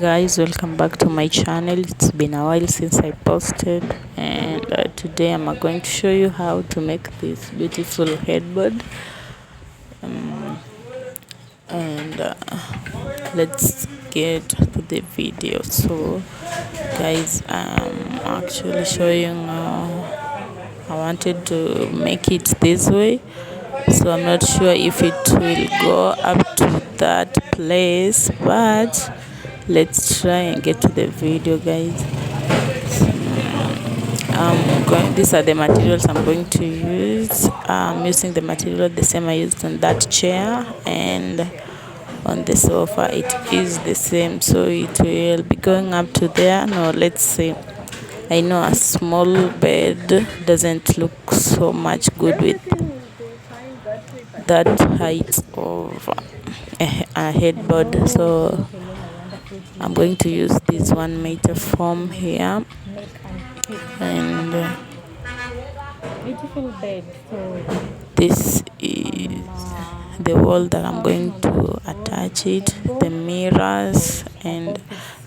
Guys, welcome back to my channel. It's been a while since I posted, and today I'm going to show you how to make this beautiful headboard. And let's get to the video. So guys, I'm actually showing I wanted to make it this way, so I'm not sure if it will go up to that place, but let's try and get to the video, guys. These are the materials I'm going to use. I'm using the material the same I used on that chair, and on the sofa it is the same, so it will be going up to there. No, let's say, I know a small bed doesn't look so much good with that height of a headboard, so I'm going to use this 1 meter foam here, and this is the wall that I'm going to attach it, the mirrors, and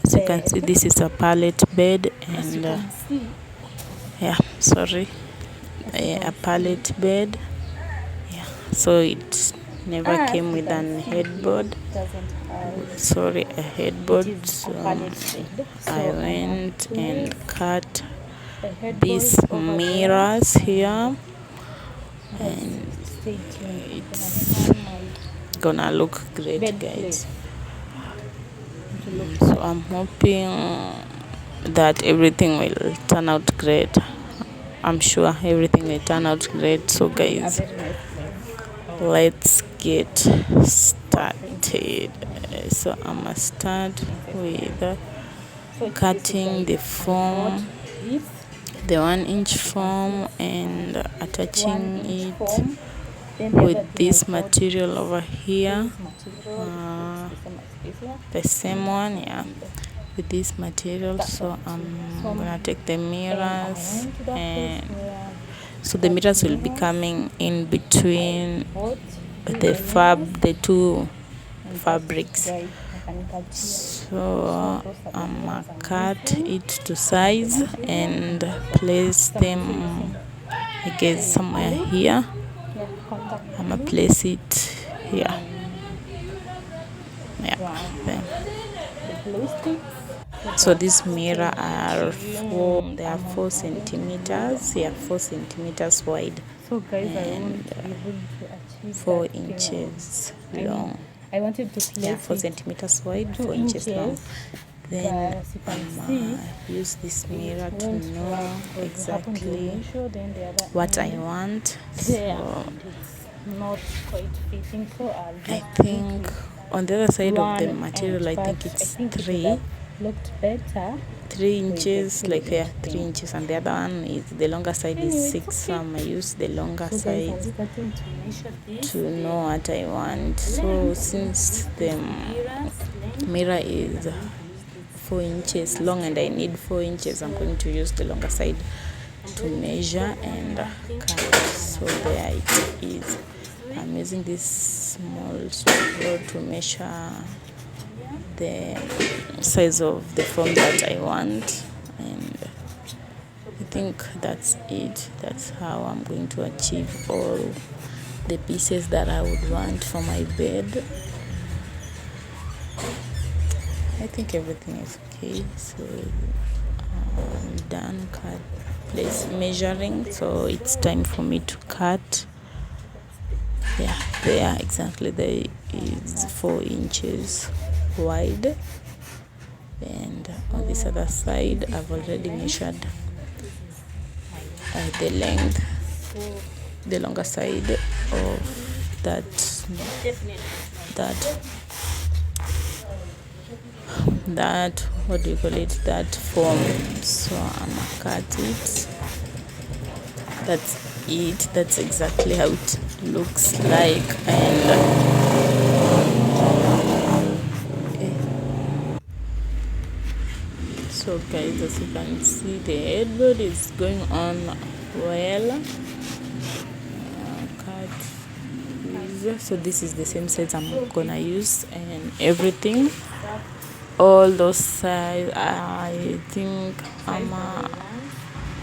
as you can see, this is a pallet bed, and a pallet bed. So it never came with an headboard, a headboard, so I went and cut these mirrors here, and it's gonna look great, guys. So I'm hoping that everything will turn out great. I'm sure everything will turn out great. So guys, let's get started. So I'm gonna start with cutting the foam, the 1-inch foam, and attaching it with this material over here, the same one, with this material. So I'm gonna take the mirrors, and so the mirrors will be coming in between the two fabrics. So I'm gonna cut it to size and place them, I guess, somewhere here. I'm gonna place it here. So this mirror they are 4 centimeters. 4 centimeters wide, and 4 inches long. I wanted to place 4 centimeters wide, 4 inches long. Then use this mirror to know exactly what I want. So not quite fitting, so I think on the other side of the material, I think it's 3 inches, like here, 3 inches, and the other one is, the longer side is 6, so I'm gonna use the longer side to know what I want. So since the mirror is 4 inches long and I need 4 inches, I'm going to use the longer side to measure and cut. So there it is. I'm using this small screw to measure the size of the foam that I want, and I think that's it. That's how I'm going to achieve all the pieces that I would want for my bed. I think everything is okay. So I'm done measuring, so it's time for me to cut. There exactly, there is 4 inches wide, and on this other side I've already measured the length, the longer side of that what do you call it, that foam. So I'm gonna cut it. That's it. That's exactly how it looks like. And so guys, as you can see, the headboard is going on well. So this is the same size I'm gonna use and everything. all those sides. I think I'm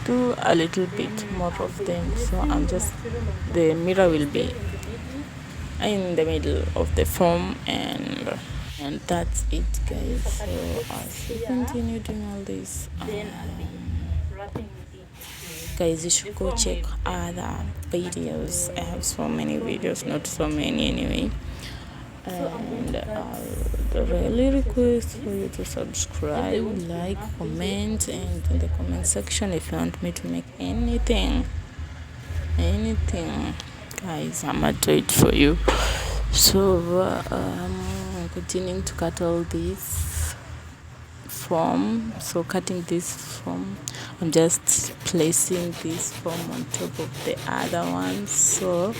do a little bit more of them, so I'm just, the mirror will be in the middle of the foam, and that's it, guys. So as we continue doing all this, guys, you should go check other videos. I have so many videos, not so many anyway, and I really request for you to subscribe, like, comment, and in the comment section if you want me to make anything, guys, I'm gonna do it for you. So I'm continuing to cut all this foam. So cutting this foam, I'm just placing this foam on top of the other one so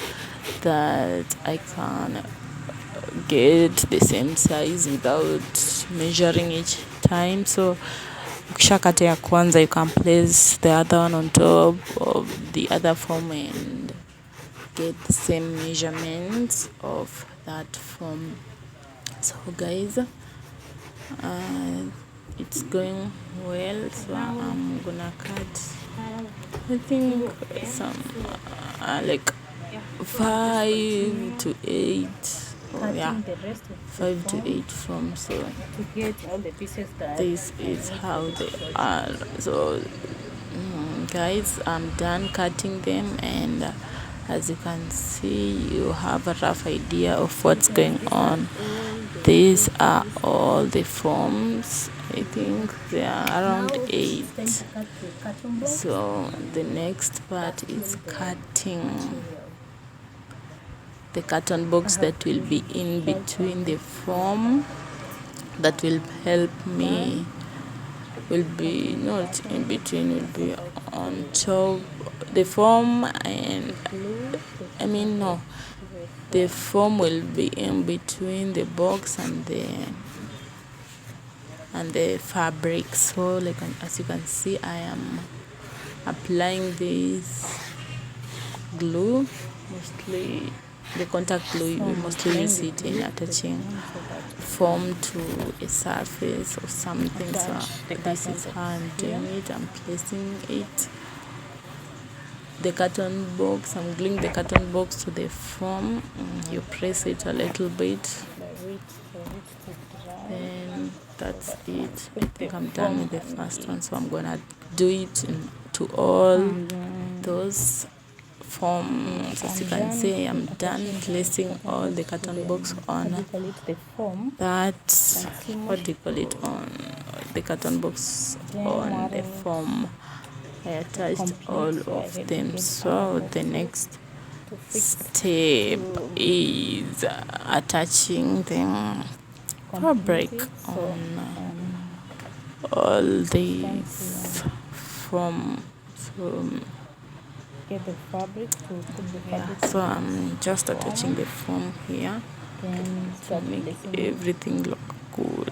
that I can get the same size without measuring each time. So ukishakata ya kwanza, you can place the other one on top of the other foam and get the same measurements of that foam. So guys, it's going well, so I'm gonna cut, I think, some like 5 to 8, yeah, 5 to 8 foams. So this is how they are. So guys, I'm done cutting them, and as you can see, you have a rough idea of what's going on. These are all the foams. I think they are around 8. So the next part is cutting the carton box that will be in between the foam, that will help me, will be not in between, will be on top the foam, and the foam will be in between the box and the fabric. So like, as you can see, I am applying this glue, mostly the contact glue. We mostly use it in attaching foam to a surface or something. So this is how I'm doing it. I'm placing it, the carton box, I'm gluing the carton box to the foam. You press it a little bit, and that's it. I think I'm done with the first one, so I'm gonna do it to all those foams. As you can see, I'm done placing all the carton box on that, what do you call it, on the carton box on the foam. I attached all of them. So the next step is attaching the fabric on all these foam. So I'm just attaching the foam here to make everything look good.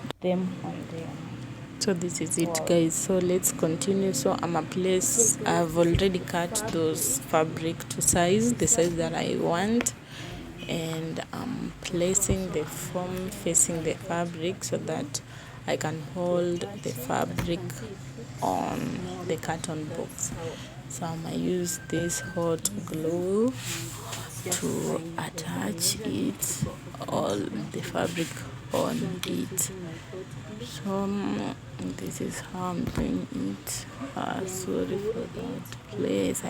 So this is it, guys. So let's continue. So I've already cut those fabric to size, the size that I want, and I'm placing the foam facing the fabric so that I can hold the fabric on the carton box. So I'm gonna use this hot glue to attach it, all the fabric on it. So this is how I'm doing it. Sorry for that place.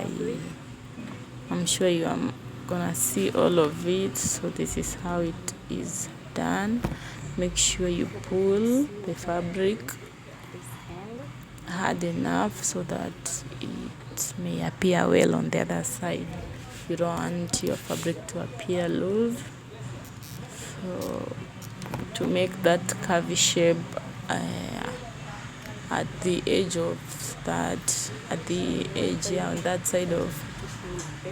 I'm sure you are gonna see all of it. So this is how it is done. Make sure you pull the fabric hard enough so that it may appear well on the other side. You don't want your fabric to appear loose. So to make that curvy shape at the edge of that, at the edge here on that side of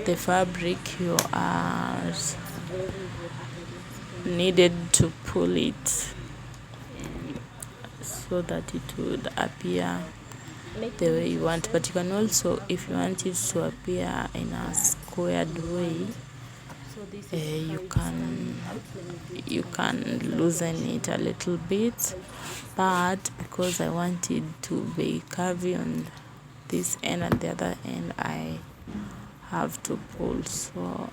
the fabric, you are needed to pull it so that it would appear the way you want. But you can also, if you want it to appear in a squared way, you can loosen it a little bit, but because I want it to be curvy on this end and the other end, I have to pull. So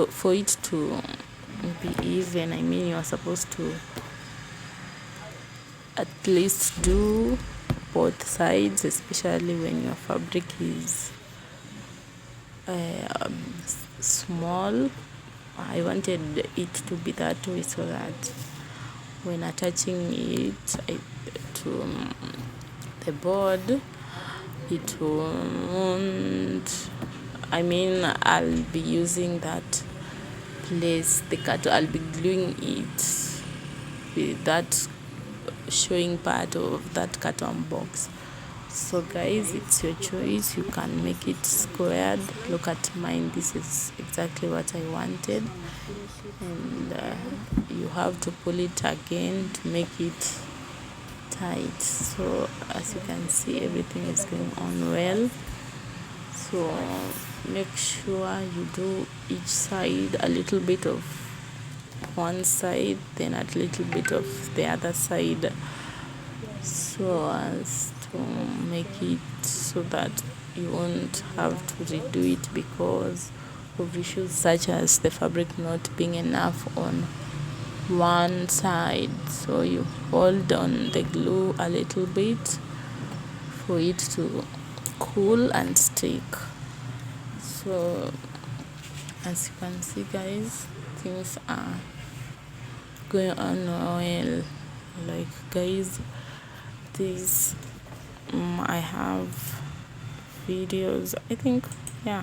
for it to be even, I mean, you are supposed to at least do both sides, especially when your fabric is small. I wanted it to be that way so that when attaching it to the board, it won't, I mean, I'll be using that place, the carton, I'll be gluing it with that showing part of that carton box. So guys, it's your choice. You can make it squared. Look at mine. This is exactly what I wanted, and you have to pull it again to make it tight. So as you can see, everything is going on well. So make sure you do each side a little bit of one side, then a little bit of the other side, so as to make it so that you won't have to redo it because of issues such as the fabric not being enough on one side. So you hold on the glue a little bit for it to cool and stick. So as you can see guys, things are going on well. Like guys, this I have videos, I think, yeah,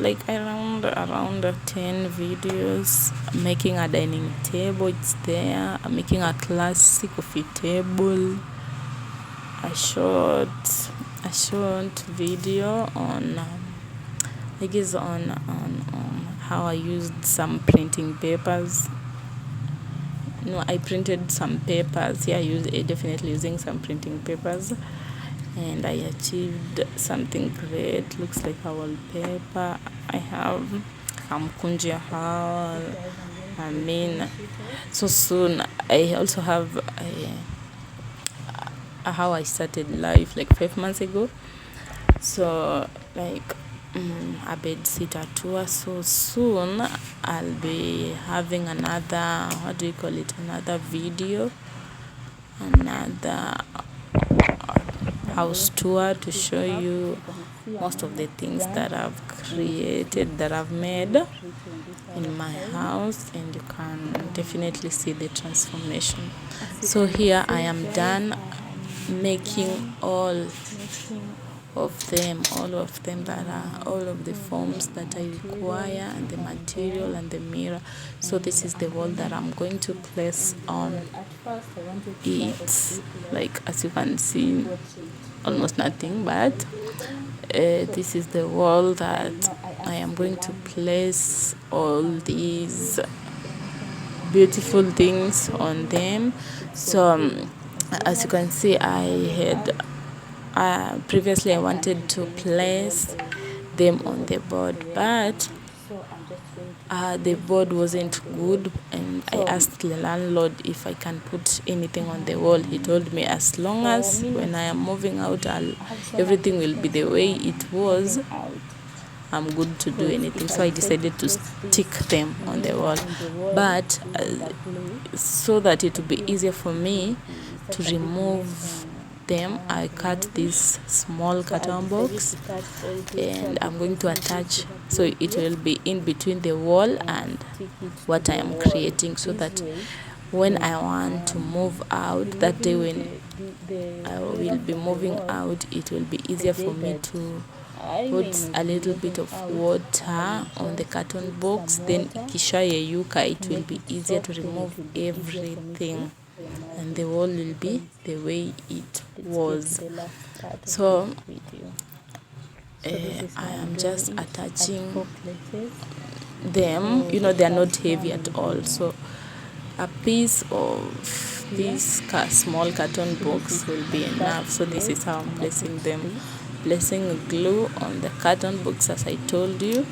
like around 10 videos making a dining table. It's there. I'm making a classic coffee table, a short video on I guess on how I used some printing papers. No, I printed some papers. Yeah, definitely using some printing papers, and I achieved something great. Looks like a wallpaper. I have kunja hall. I mean, so soon. I also have how I started life like 5 months ago. So like a bed sitter tour. So soon I'll be having another, what do you call it, another video, another house tour to show you most of the things that I've created, that I've made in my house, and you can definitely see the transformation. So here I am done making all of them, that are all of the forms that I require, and the material and the mirror. So this is the wall that I'm going to place on it. Like as you can see, almost nothing, but this is the wall that I am going to place all these beautiful things on them. So as you can see, I had previously I wanted to place them on the board, but the board wasn't good, and I asked the landlord if I can put anything on the wall. He told me as long as when I am moving out everything will be the way it was, I'm good to do anything. So I decided to stick them on the wall, but so that it would be easier for me to remove them, I cut this small carton box, and I'm going to attach, so it will be in between the wall and what I am creating, so that when I want to move out, that day when I will be moving out, it will be easier for me to put a little bit of water on the carton box. Then ikishayeyuka, it will be easier to remove everything, and the wall will be the way it was. So I am just attaching them. They are not heavy at all, so a piece of this small carton box will be enough. So this is how I'm placing them placing glue on the carton box as I told you,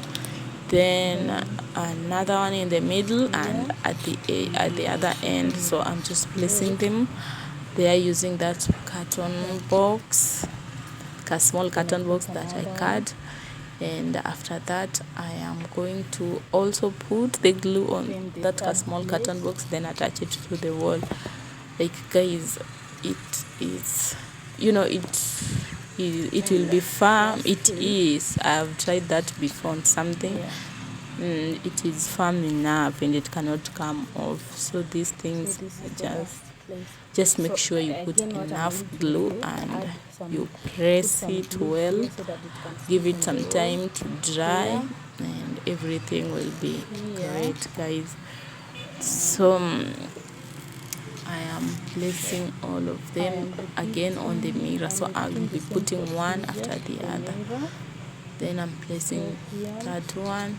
then another one in the middle and at the other end. So I'm just placing them there using that carton box, a small carton box that I cut. And after that I am going to also put the glue on that small carton box, then attach it to the wall. Like guys, it is, you know, it will be firm. It is, I've tried that before on something. It is firm enough and it cannot come off. So these things, just make sure you put enough glue and you press it well, give it some time to dry, and everything will be great, guys. So I am placing all of them again on the mirror, so I will be putting one after the other. Then I'm placing that one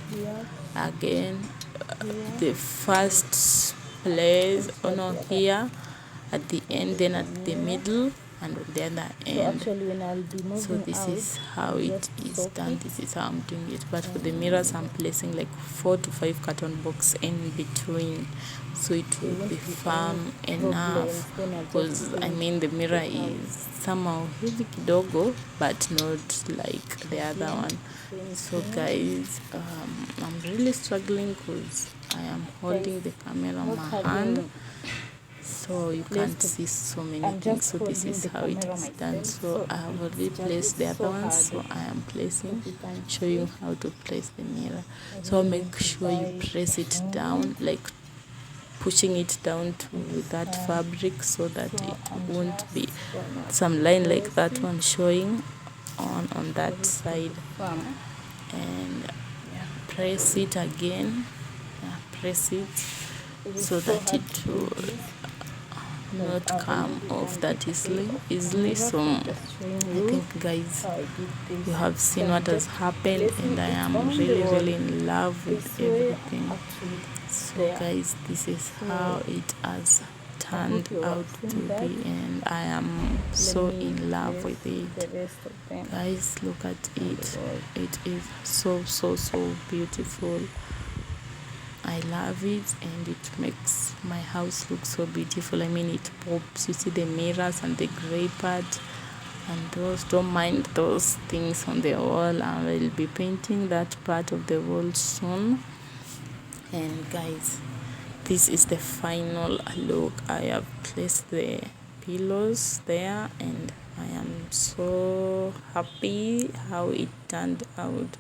again, the first place, here at the end, then at the middle and on the other end. So this is how it is done. This is how I'm doing it. But for the mirrors, I'm placing like 4 to 5 carton box in between, so it will be firm enough, because I mean the mirror is somehow heavy kidogo, but not like the other one. So guys, I'm really struggling because I am holding the camera on my hand, so you can't see so many things. So this is how it is done. So I have already placed the other ones, so I am placing, showing you how to place the mirror. So make sure you press it down, like pushing it down to that fabric, so that it won't be some line like that one showing on that side. And press it again, press it so that it will not come off that easily. So I think guys, you have seen what has happened, and I am really in love with everything. So guys, this is how it has turned out to be, and I am so in love with it. Guys, look at it. It is so beautiful. I love it, and it makes my house look so beautiful. I mean, it pops. You see the mirrors and the gray part, and those, don't mind those things on the wall. I will be painting that part of the wall soon. And guys, this is the final look. I have placed the pillows there, and I am so happy how it turned out.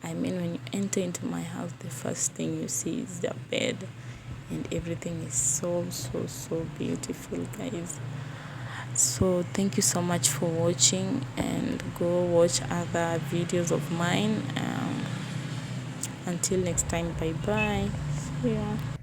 I mean, when you enter into my house, the first thing you see is the bed, and everything is so beautiful, guys. So thank you so much for watching, and go watch other videos of mine. Until next time, bye bye. See ya.